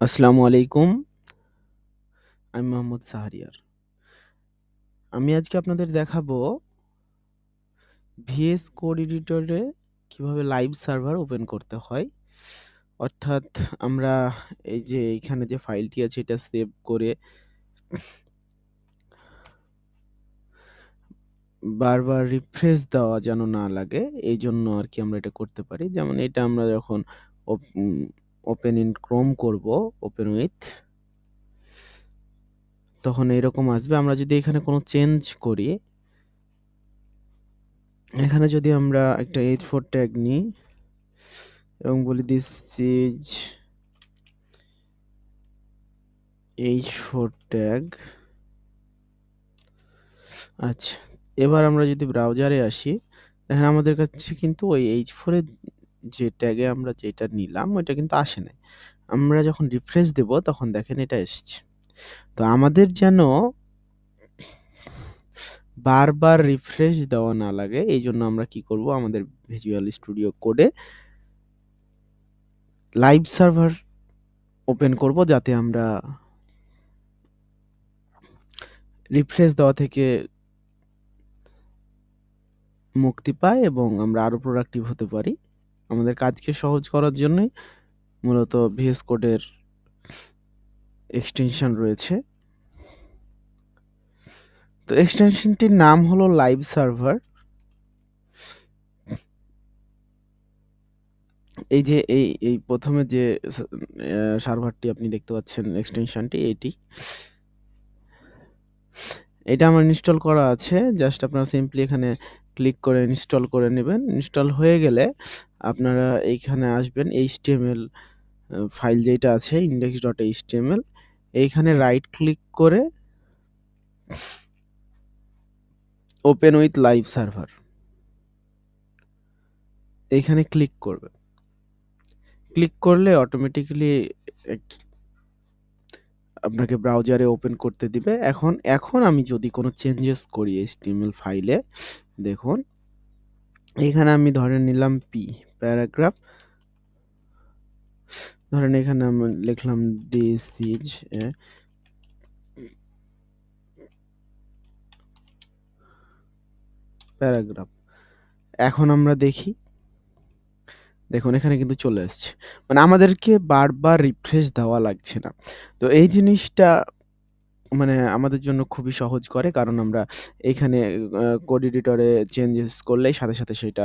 আসসালামু আলাইকুম। আমি মোহাম্মদ শাহরিয়ার। আমি আজকে আপনাদের দেখাবো VS কোড এডিটরে কিভাবে লাইভ সার্ভার ওপেন করতে হয়। অর্থাৎ আমরা এই যে এইখানে যে ফাইলটি আছে এটা সেভ করে বারবার রিফ্রেশ দেওয়া যেন না লাগে এইজন্য আরকি আমরা এটা করতে পারি। যেমন এটা আমরা যখন ওপ উম ওপেন ইন ক্রোম করব, ওপেন উইথ তখন এরকম আসবে। আমরা যদি এখানে কোনো চেঞ্জ করি, এখানে যদি আমরা একটা H4 ট্যাগ নিই এবং বলি দিস ইজ H4 ট্যাগ। আচ্ছা, এবার আমরা যদি ব্রাউজারে আসি, দেখেন আমাদের কাছে কিন্তু ওই H4 এর যে ট্যাগে আমরা যেটা নিলাম ওইটা কিন্তু আসে নাই। আমরা যখন রিফ্রেশ দেব তখন দেখেন এটা এসেছে। তো আমাদের যেন বারবার রিফ্রেশ দেওয়া না লাগে এইজন্য আমরা কি করব, আমাদের ভিজুয়াল স্টুডিও কোডে লাইভ সার্ভার ওপেন করব যাতে আমরা রিফ্রেশ দেওয়া থেকে মুক্তি পাই এবং আমরা আরো প্রোডাক্টিভ হতে পারি। আমাদের কাজকে সহজ করার জন্যই মূলত VS কোডের এক্সটেনশন রয়েছে। তো এক্সটেনশনটির নাম হলো লাইভ সার্ভার। এই যে এই প্রথমে যে সার্ভারটি আপনি দেখতে পাচ্ছেন এক্সটেনশনটি এটি। এটা আমার ইনস্টল করা আছে। জাস্ট আপনারা সিম্পলি এখানে ক্লিক করে ইনস্টল করে নেবেন। ইনস্টল হয়ে গেলে আপনারা এইখানে আসবেন। HTML ফাইল যেটা আছে index.html এইখানে রাইট ক্লিক করে ওপেন উইথ লাইভ সার্ভার এইখানে ক্লিক করবেন। ক্লিক করলে অটোমেটিক্যালি আপনাকে ব্রাউজারে ওপেন করতে দিবে। এখন আমি যদি কোনো চেঞ্জেস করি HTML ফাইলে, দেখুন এখানে আমি ধরে নিলাম প্যারাগ্রাফ। ধরেন এখানে আমি লিখলাম দিস ইজ এ প্যারাগ্রাফ। এখন আমরা দেখি, দেখুন এখানে কিন্তু চলে আসছে। মানে আমাদেরকে বারবার রিফ্রেশ দেওয়া লাগছে না। তো এই জিনিসটা মানে আমাদের জন্য খুবই সহজ করে, কারণ আমরা এইখানে কোড এডিটরে চেঞ্জেস করলেই সাথে, সাথে সেইটা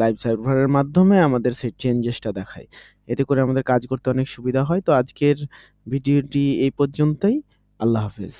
লাইভ সার্ভারের মাধ্যমে আমাদের সেই চেঞ্জেসটা দেখায়। এতে করে আমাদের কাজ করতে অনেক সুবিধা হয়। তো আজকের ভিডিওটি এই পর্যন্তই। আল্লাহ হাফেজ।